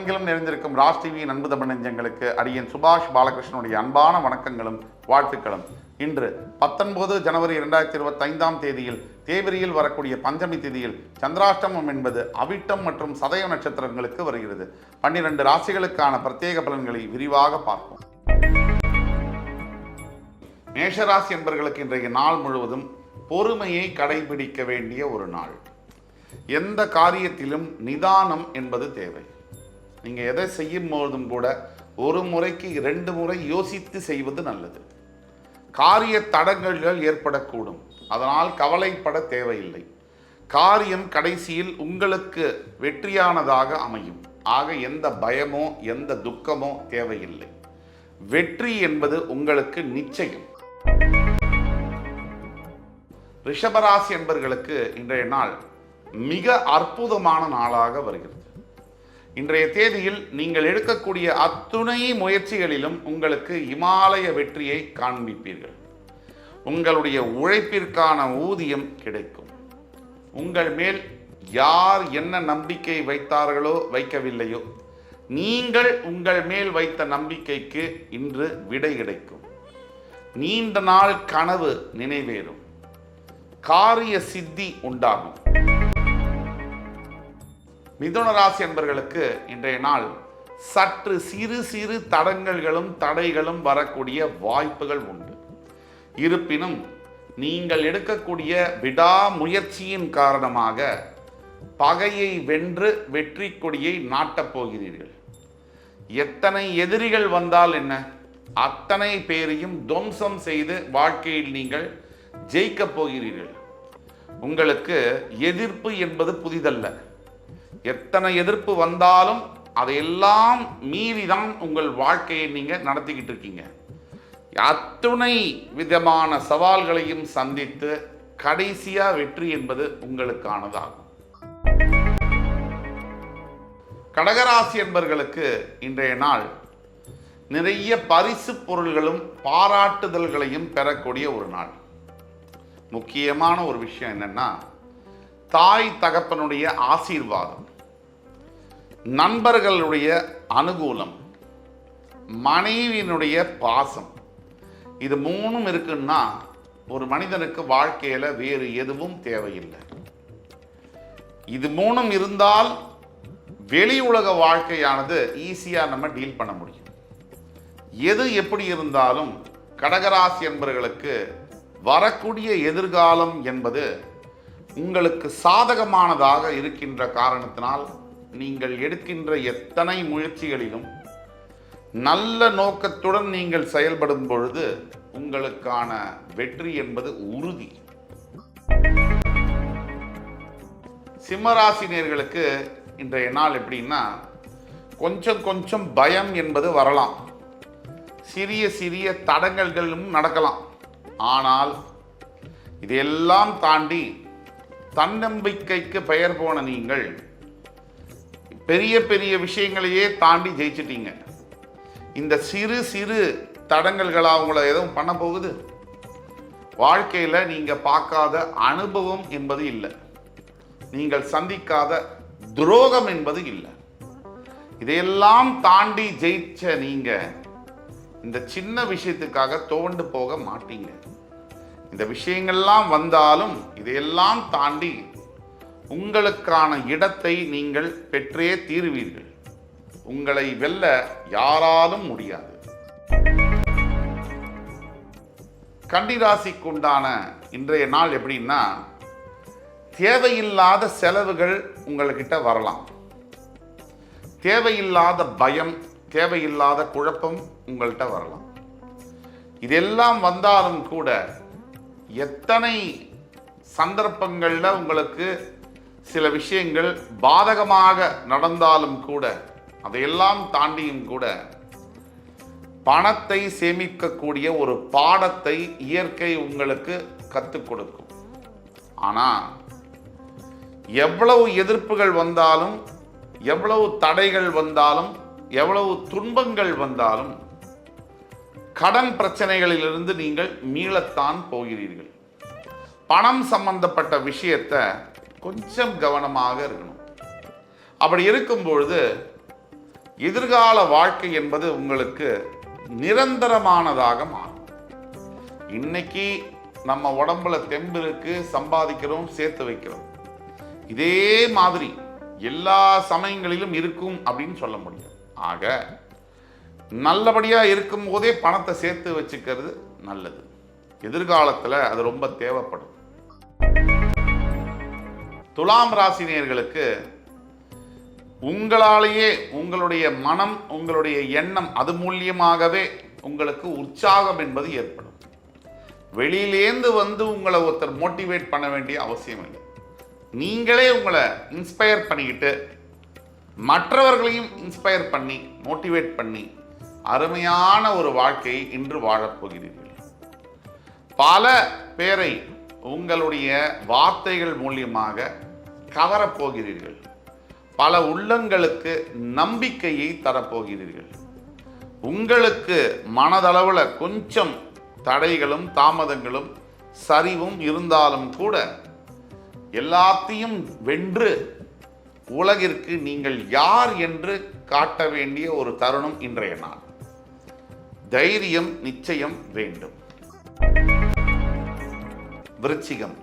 உலகெங்கிலும் நிறைந்திருக்கும் ராஜ் டிவியின் அன்பு தமிழ் நெஞ்சங்களுக்கு அடியன் சுபாஷ் பாலகிருஷ்ணனுடைய அன்பான வணக்கங்களும் வாழ்த்துக்களும். இன்று 19 ஜனவரி 2025 தேதியில் தேவரியில் வரக்கூடிய பஞ்சமி தேதியில் சந்திராஷ்டமம் என்பது அவிட்டம் மற்றும் சதய நட்சத்திரங்களுக்கு வருகிறது. 12 ராசிகளுக்கான பிரத்யேக பலன்களை விரிவாக பார்ப்போம். மேஷராசி என்பவர்களுக்கு இன்றைய நாள் முழுவதும் பொறுமையை கடைபிடிக்க வேண்டிய ஒரு நாள். எந்த காரியத்திலும் நிதானம் என்பது தேவை. நீங்கள் எதை செய்யும் போதும் கூட ஒரு முறைக்கு 2 முறை யோசித்து செய்வது நல்லது. காரிய தடங்கல்கள் ஏற்படக்கூடும், அதனால் கவலைப்பட தேவையில்லை. காரியம் கடைசியில் உங்களுக்கு வெற்றியானதாக அமையும். ஆக எந்த பயமோ எந்த துக்கமோ தேவையில்லை. வெற்றி என்பது உங்களுக்கு நிச்சயம். ரிஷபராசி என்பவர்களுக்கு இன்றைய நாள் மிக அற்புதமான நாளாக வருகிறது. இன்றைய தேதியில் நீங்கள் எடுக்கக்கூடிய அத்துணை முயற்சிகளிலும் உங்களுக்கு இமாலய வெற்றியை காண்பிப்பீர்கள். உங்களுடைய உழைப்பிற்கான ஊதியம் கிடைக்கும். உங்கள் மேல் யார் என்ன நம்பிக்கை வைத்தார்களோ வைக்கவில்லையோ, நீங்கள் உங்கள் மேல் வைத்த நம்பிக்கைக்கு இன்று விடை கிடைக்கும். நீண்ட நாள் கனவு நினைவேறும். காரிய சித்தி உண்டாகும். மிதுன ராசி என்பவர்களுக்கு இன்றைய நாள் சற்று சிறு சிறு தடங்கல்களும் தடைகளும் வரக்கூடிய வாய்ப்புகள் உண்டு. இருப்பினும் நீங்கள் எடுக்கக்கூடிய விடாமுயற்சியின் காரணமாக பகையை வென்று வெற்றி கொடியை நாட்டப் போகிறீர்கள். எத்தனை எதிரிகள் வந்தால் என்ன, அத்தனை பேரையும் துவம்சம் செய்து வாழ்க்கையில் நீங்கள் ஜெயிக்கப் போகிறீர்கள். உங்களுக்கு எதிர்ப்பு என்பது புதிதல்ல. எத்தனை எதிர்ப்பு வந்தாலும் அதையெல்லாம் மீறிதான் உங்கள் வாழ்க்கையை நீங்கள் நடத்திக்கிட்டு இருக்கீங்க. அத்துணை விதமான சவால்களையும் சந்தித்து கடைசியா வெற்றி என்பது உங்களுக்கானதாகும். கடகராசி என்பவர்களுக்கு இன்றைய நாள் நிறைய பரிசு பொருள்களும் பாராட்டுதல்களையும் பெறக்கூடிய ஒரு நாள். முக்கியமான ஒரு விஷயம் என்னன்னா, தாய் தகப்பனுடைய ஆசீர்வாதம், நண்பர்களுடைய அனுகூலம், மனைவியினுடைய பாசம், இது 3 இருக்குன்னா ஒரு மனிதனுக்கு வாழ்க்கையில் வேறு எதுவும் தேவையில்லை. இது 3 இருந்தால் வெளி உலக வாழ்க்கையானது ஈஸியாக நம்ம டீல் பண்ண முடியும். எது எப்படி இருந்தாலும் கடகராசி என்பவர்களுக்கு வரக்கூடிய எதிர்காலம் என்பது உங்களுக்கு சாதகமானதாக இருக்கின்ற காரணத்தினால் நீங்கள் எடுக்கின்ற எத்தனை முயற்சிகளிலும் நல்ல நோக்கத்துடன் நீங்கள் செயல்படும் பொழுது உங்களுக்கான வெற்றி என்பது உறுதி. சிம்மராசினியர்களுக்கு இன்றைய நாள் எப்படின்னா, கொஞ்சம் கொஞ்சம் பயம் என்பது வரலாம், சிறிய சிறிய தடங்கல்களும் நடக்கலாம். ஆனால் இதையெல்லாம் தாண்டி தன்னம்பிக்கைக்கு பெயர் போன நீங்கள் பெரிய பெரிய விஷயங்களையே தாண்டி ஜெயிச்சிட்டீங்க. இந்த சிறு சிறு தடங்கல்களாக உங்களை எதுவும் பண்ண போகுது? வாழ்க்கையில் நீங்கள் பார்க்காத அனுபவம் என்பது இல்லை, நீங்கள் சந்திக்காத துரோகம் என்பது இல்லை. இதையெல்லாம் தாண்டி ஜெயிச்ச நீங்க இந்த சின்ன விஷயத்துக்காக துவண்டு போக மாட்டீங்க. இந்த விஷயங்கள்லாம் வந்தாலும் இதையெல்லாம் தாண்டி உங்களுக்கான இடத்தை நீங்கள் பெற்றே தீருவீர்கள். உங்களை வெல்ல யாராலும் முடியாது. கன்னிராசிக்குண்டான இன்றைய நாள் எப்படின்னா, தேவையில்லாத செலவுகள் உங்கள்கிட்ட வரலாம். தேவையில்லாத பயம், தேவையில்லாத குழப்பம் உங்கள்கிட்ட வரலாம். இதெல்லாம் வந்தாலும் கூட எத்தனை சந்தர்ப்பங்களில் உங்களுக்கு சில விஷயங்கள் பாதகமாக நடந்தாலும் கூட அதையெல்லாம் தாண்டியும் கூட பணத்தை சேமிக்கக்கூடிய ஒரு பாடத்தை இயற்கை உங்களுக்கு கற்றுக் கொடுக்கும். ஆனால் எவ்வளவு எதிர்ப்புகள் வந்தாலும், எவ்வளவு தடைகள் வந்தாலும், எவ்வளவு துன்பங்கள் வந்தாலும் கடன் பிரச்சனைகளிலிருந்து நீங்கள் மீளத்தான் போகிறீர்கள். பணம் சம்பந்தப்பட்ட விஷயத்தை கொஞ்சம் கவனமாக இருக்கணும். அப்படி இருக்கும் பொழுது எதிர்கால வாழ்க்கை என்பது உங்களுக்கு நிரந்தரமானதாக மாறும். இன்னைக்கு நம்ம உடம்புல தெம்பு இருக்கு, சம்பாதிக்கிறோம், சேர்த்து வைக்கிறோம். இதே மாதிரி எல்லா சமயங்களிலும் இருக்கும் அப்படின்னு சொல்ல முடியாது. ஆக நல்லபடியா இருக்கும் போதே பணத்தை சேர்த்து வச்சுக்கிறது நல்லது. எதிர்காலத்தில் அது ரொம்ப தேவைப்படும். துலாம் ராசினியர்களுக்கு உங்களாலேயே உங்களுடைய மனம், உங்களுடைய எண்ணம், அது மூலியமாகவே உங்களுக்கு உற்சாகம் என்பது ஏற்படும். வெளியிலேந்து வந்து உங்களை ஒருத்தர் மோட்டிவேட் பண்ண வேண்டிய அவசியம் இல்லை. நீங்களே உங்களை இன்ஸ்பயர் பண்ணிக்கிட்டு மற்றவர்களையும் இன்ஸ்பயர் பண்ணி மோட்டிவேட் பண்ணி அருமையான ஒரு வாழ்க்கையை இன்று வாழப்போகிறீர்கள். பல பேரை உங்களுடைய வார்த்தைகள் மூலியமாக கவரப்போகிறீர்கள். பல உள்ளங்களுக்கு நம்பிக்கையை தரப்போகிறீர்கள். உங்களுக்கு மனதளவில் கொஞ்சம் தடைகளும் தாமதங்களும் சரிவும் இருந்தாலும் கூட எல்லாத்தையும் வென்று உலகிற்கு நீங்கள் யார் என்று காட்ட வேண்டிய ஒரு தருணம் இன்றைய நாள். தைரியம் நிச்சயம் வேண்டும். விருச்சிகம்,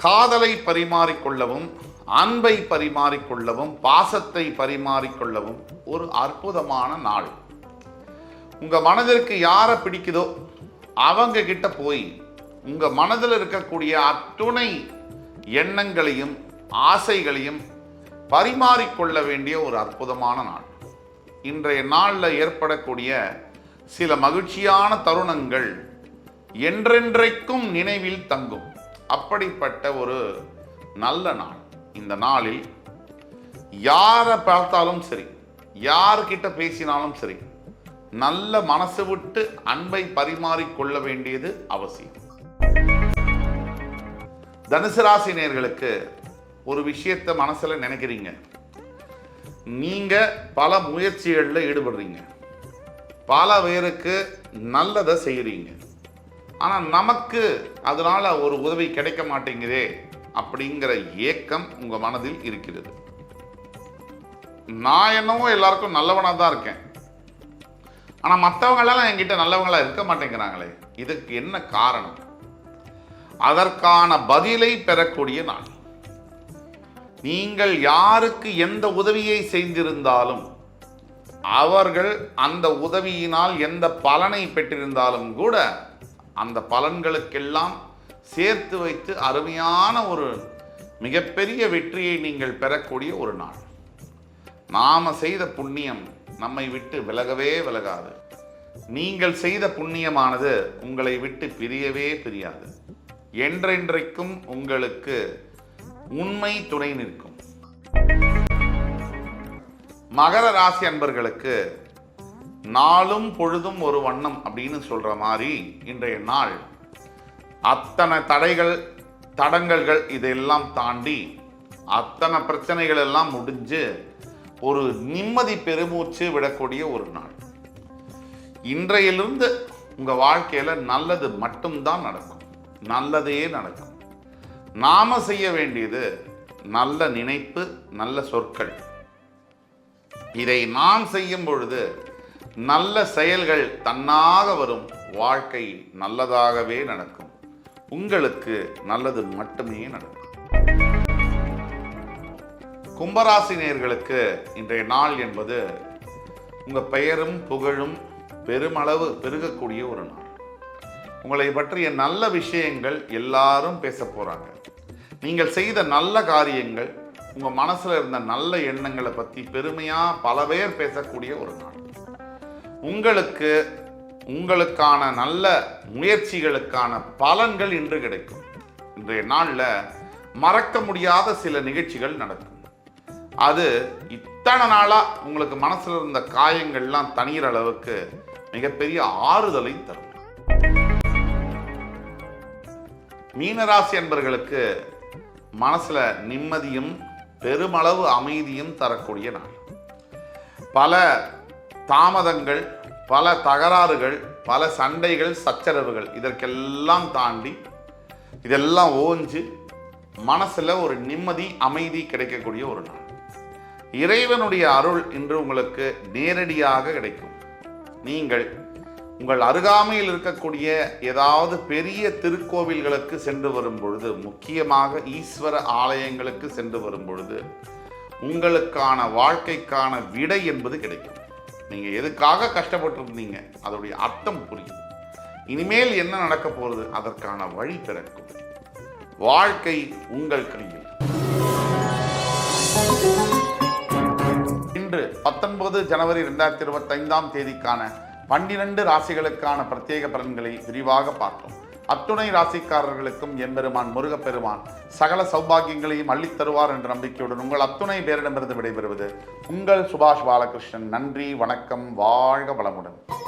காதலை பரிமாறிக்கொள்ளவும், அன்பை பரிமாறிக்கொள்ளவும், பாசத்தை பரிமாறிக்கொள்ளவும் ஒரு அற்புதமான நாள். உங்க மனதிற்கு யாரை பிடிக்குதோ அவங்க கிட்ட போய் உங்க மனதில் இருக்கக்கூடிய அத்துணை எண்ணங்களையும் ஆசைகளையும் பரிமாறிக்கொள்ள வேண்டிய ஒரு அற்புதமான நாள். இன்றைய நாளில் ஏற்படக்கூடிய சில மகிழ்ச்சியான தருணங்கள் என்றென்றைக்கும் நினைவில் தங்கும். அப்படிப்பட்ட ஒரு நல்ல நாள். இந்த நாளில் யாரை பார்த்தாலும் சரி, யார்கிட்ட பேசினாலும் சரி, நல்ல மனசு விட்டு அன்பை பரிமாறிக்கொள்ள வேண்டியது அவசியம். தனுசு ராசி நேயர்களுக்கு ஒரு விஷயத்தை மனசுல நினைக்கிறீங்க. நீங்க பல முயற்சிகளில் ஈடுபடுறீங்க, பல பேருக்கு நல்லதை செய்யறீங்க. ஆனா நமக்கு அதனால ஒரு உதவி கிடைக்க மாட்டேங்குதே அப்படிங்கிற ஏக்கம் உங்க மனதில் இருக்கிறது. நான் என்னவோ எல்லாருக்கும் நல்லவனா தான் இருக்கேன், ஆனா மற்றவங்களெல்லாம் என்கிட்ட நல்லவங்களா இருக்க மாட்டேங்கிறாங்களே, இதுக்கு என்ன காரணம்? அதற்கான பதிலை பெறக்கூடிய நாள். நீங்கள் யாருக்கு எந்த உதவியை செய்திருந்தாலும் அவர்கள் அந்த உதவியினால் எந்த பலனை பெற்றிருந்தாலும் கூட அந்த பலன்களுக்கெல்லாம் சேர்த்து வைத்து அருமையான ஒரு மிகப்பெரிய வெற்றியை நீங்கள் பெறக்கூடிய ஒரு நாள். நாம செய்த புண்ணியம் நம்மை விட்டு விலகவே விலகாது. நீங்கள் செய்த புண்ணியமானது உங்களை விட்டு பிரியவே பிரியாது. என்றென்றைக்கும் உங்களுக்கு உண்மை துணை நிற்கும். மகர ராசி அன்பர்களுக்கு நாளும் பொழுதும் ஒரு வண்ணம் அப்படின்னு சொல்ற மாதிரி இன்றைய நாள் அத்தனை தடைகள் தடங்கல்கள் இதெல்லாம் தாண்டி அத்தனை பிரச்சனைகள் எல்லாம் முடிஞ்சு ஒரு நிம்மதி பெருமூச்சு விடக்கூடிய ஒரு நாள். இன்றையிலிருந்து உங்க வாழ்க்கையில நல்லது மட்டும்தான் நடக்கும், நல்லதே நடக்கும். நாம செய்ய வேண்டியது நல்ல நினைப்பு, நல்ல சொற்கள். இதை நாம் செய்யும் பொழுது நல்ல செயல்கள் தன்னாக வரும். வாழ்க்கை நல்லதாகவே நடக்கும். உங்களுக்கு நல்லது மட்டுமே நடக்கும். கும்பராசி நேயர்களுக்கு இன்றைய நாள் என்பது உங்க பெயரும் புகழும் பெருமளவு பெருகக்கூடிய ஒரு நாள். உங்களை பற்றிய நல்ல விஷயங்கள் எல்லாரும் பேச போறாங்க. நீங்கள் செய்த நல்ல காரியங்கள், உங்க மனசுல இருந்த நல்ல எண்ணங்களை பத்தி பெருமையா பல பேர் பேசக்கூடிய ஒரு நாள். உங்களுக்கான நல்ல முயற்சிகளுக்கான பலன்கள் இன்று கிடைக்கும். இன்றைய நாள்ல மறக்க முடியாத சில நிகழ்ச்சிகள் நடக்கும். அது இத்தனை நாளா உங்களுக்கு மனசுல இருந்த காயங்கள்லாம் தனிகிற அளவுக்கு மிகப்பெரிய ஆறுதலை தரும். மீனராசி அன்பர்களுக்கு மனசுல நிம்மதியும் பெருமளவு அமைதியும் தரக்கூடிய நாள். பல தாமதங்கள், பல தகராறுகள், பல சண்டைகள், சச்சரவுகள் இதற்கெல்லாம் தாண்டி இதெல்லாம் ஓஞ்சு மனசுல ஒரு நிம்மதி அமைதி கிடைக்கக்கூடிய ஒரு நாள். இறைவனுடைய அருள் இன்று உங்களுக்கு நேரடியாக கிடைக்கும். நீங்கள் உங்கள் அருகாமையில் இருக்கக்கூடிய ஏதாவது பெரிய திருக்கோவில்களுக்கு சென்று வரும் பொழுது, முக்கியமாக ஈஸ்வர ஆலயங்களுக்கு சென்று வரும் பொழுது உங்களுக்கான வாழ்க்கைக்கான விடை என்பது கிடைக்கும். நீங்கள் எதுக்காக கஷ்டப்பட்டுருந்தீங்க அதோடைய அர்த்தம் புரியும். இனிமேல் என்ன நடக்க போகிறது அதற்கான வழி பிறக்கும். வாழ்க்கை உங்கள் கையில். இன்று 19 ஜனவரி 2025 தேதிக்கான 12 ராசிகளுக்கான பிரத்யேக பலன்களை விரிவாக பார்த்தோம். அத்துணை ராசிக்காரர்களுக்கும் எம்பெருமான் முருகப்பெருமான் சகல சௌபாகியங்களையும் அள்ளித் தருவார் என்ற நம்பிக்கையுடன் உங்கள் அத்துணை பேரிடமிருந்து விடைபெறுவது உங்கள் சுபாஷ் பாலகிருஷ்ணன். நன்றி, வணக்கம், வாழ்க வளமுடன்.